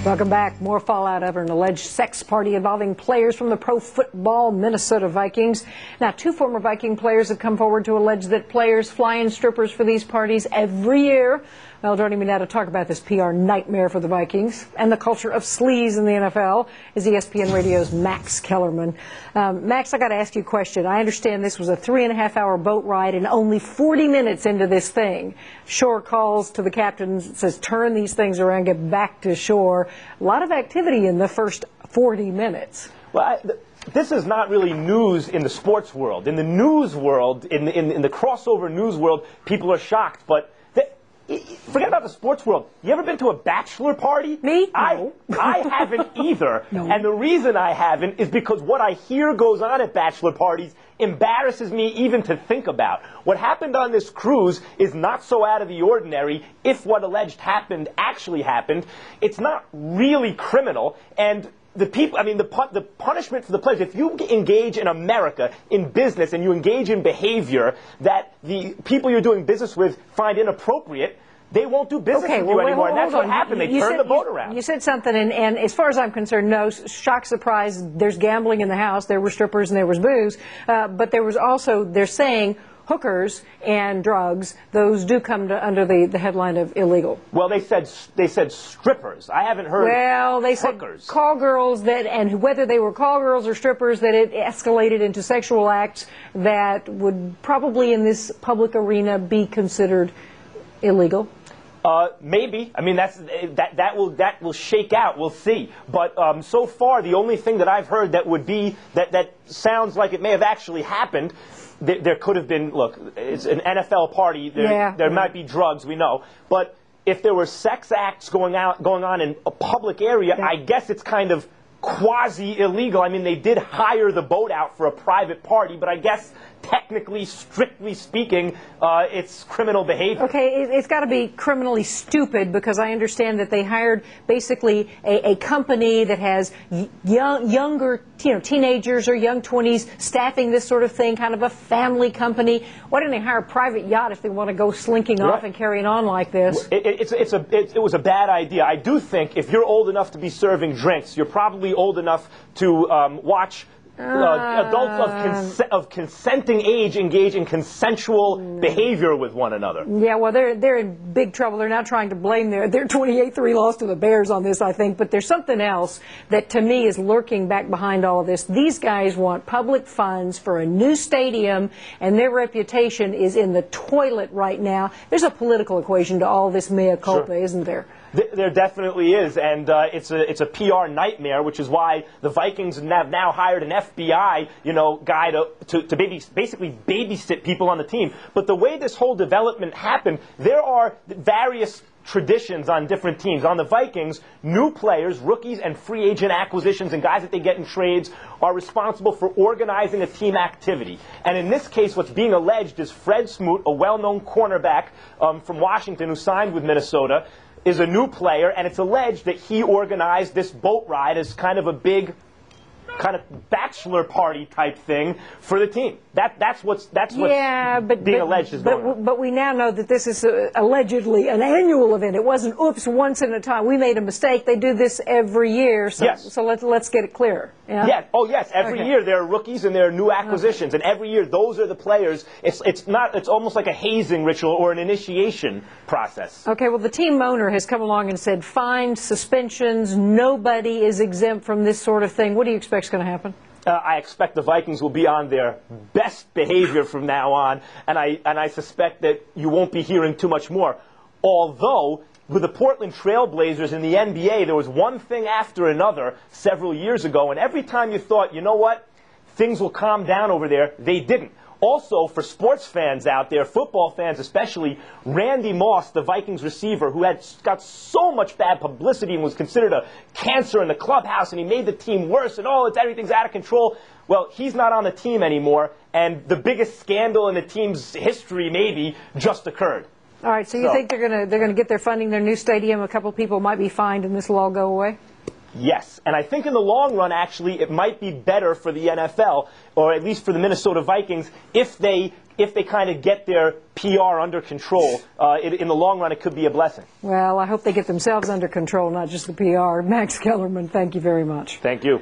Welcome back. More fallout over an alleged sex party involving players from the pro football Minnesota Vikings. Now, two former Viking players have come forward to allege that players fly in strippers for these parties every year. Well, joining me now to talk about this PR nightmare for the Vikings and the culture of sleaze in the NFL is ESPN Radio's Max Kellerman. Max, I got to ask you a question. I understand this was a 3.5-hour boat ride, and only 40 minutes into this thing, shore calls to the captain, says, turn these things around, get back to shore. A lot of activity in the first 40 minutes. Well, this is not really news in the sports world. In the news world, in the crossover news world, people are shocked, but forget about the sports world. You ever been to a bachelor party? Me? No. I haven't either. No. And the reason I haven't is because what I hear goes on at bachelor parties embarrasses me even to think about. What happened on this cruise is not so out of the ordinary. If what alleged happened actually happened, it's not really criminal. And the people, I mean, the punishment for the players, if you engage in America in business and you engage in behavior that the people you're doing business with find inappropriate, they won't do business with you anymore. And that's what happened. They turned the boat around. You said something, and as far as I'm concerned, no, shock, surprise, there's gambling in the house. There were strippers and there was booze. But there was also, they're saying, hookers and drugs, those do come under the headline of illegal. Well, they said strippers. I haven't heard they hookers. Said call girls, and whether they were call girls or strippers, that it escalated into sexual acts that would probably in this public arena be considered illegal. Maybe. I mean, that will shake out. We'll see. But so far, the only thing that I've heard that would be that sounds like it may have actually happened. There could have been. Look, it's an NFL party. There might be drugs. We know, but if there were sex acts going on in a public area, I guess it's kind of quasi-illegal. I mean, they did hire the boat out for a private party, but I guess technically, strictly speaking, it's criminal behavior. Okay, it's got to be criminally stupid, because I understand that they hired basically a company that has younger, teenagers or young 20s staffing this sort of thing, kind of a family company. Why didn't they hire a private yacht if they want to go slinking off and carrying on like this? It was a bad idea. I do think if you're old enough to be serving drinks, you're probably old enough to watch adults of consenting age engage in consensual behavior with one another. Yeah, well, they're in big trouble. They're now trying to blame their 28-3 loss to the Bears on this, I think. But there's something else that, to me, is lurking back behind all of this. These guys want public funds for a new stadium, and their reputation is in the toilet right now. There's a political equation to all this mea culpa, isn't there? There definitely is, and it's a PR nightmare, which is why the Vikings have now hired an FBI, guy to basically babysit people on the team. But the way this whole development happened, there are various traditions on different teams. On the Vikings, new players, rookies, and free agent acquisitions and guys that they get in trades are responsible for organizing a team activity. And in this case, what's being alleged is Fred Smoot, a well-known cornerback from Washington who signed with Minnesota, is a new player, and it's alleged that he organized this boat ride as kind of a big kind of bachelor party type thing for the team. That's what's being alleged is going on. But we now know that this is allegedly an annual event. It wasn't, oops, once in a time. We made a mistake. They do this every year. So, yes. So let's get it clear. Yeah? Yeah. Oh, yes. Every year there are rookies and there are new acquisitions, and every year those are the players. It's almost like a hazing ritual or an initiation process. Okay. Well, the team owner has come along and said fines, suspensions. Nobody is exempt from this sort of thing. What do you expect is going to happen? I expect the Vikings will be on their best behavior from now on, and I suspect that you won't be hearing too much more. Although, with the Portland Trail Blazers in the NBA, there was one thing after another several years ago, and every time you thought, you know what, things will calm down over there, they didn't. Also, for sports fans out there, football fans especially, Randy Moss, the Vikings receiver, who had got so much bad publicity and was considered a cancer in the clubhouse, and he made the team worse, and everything's out of control. Well, he's not on the team anymore, and the biggest scandal in the team's history maybe just occurred. All right, so you think they're gonna get their funding, their new stadium, a couple people might be fined, and this will all go away? Yes, and I think in the long run, actually, it might be better for the NFL, or at least for the Minnesota Vikings, if they kind of get their PR under control. In the long run, it could be a blessing. Well, I hope they get themselves under control, not just the PR. Max Kellerman, thank you very much. Thank you.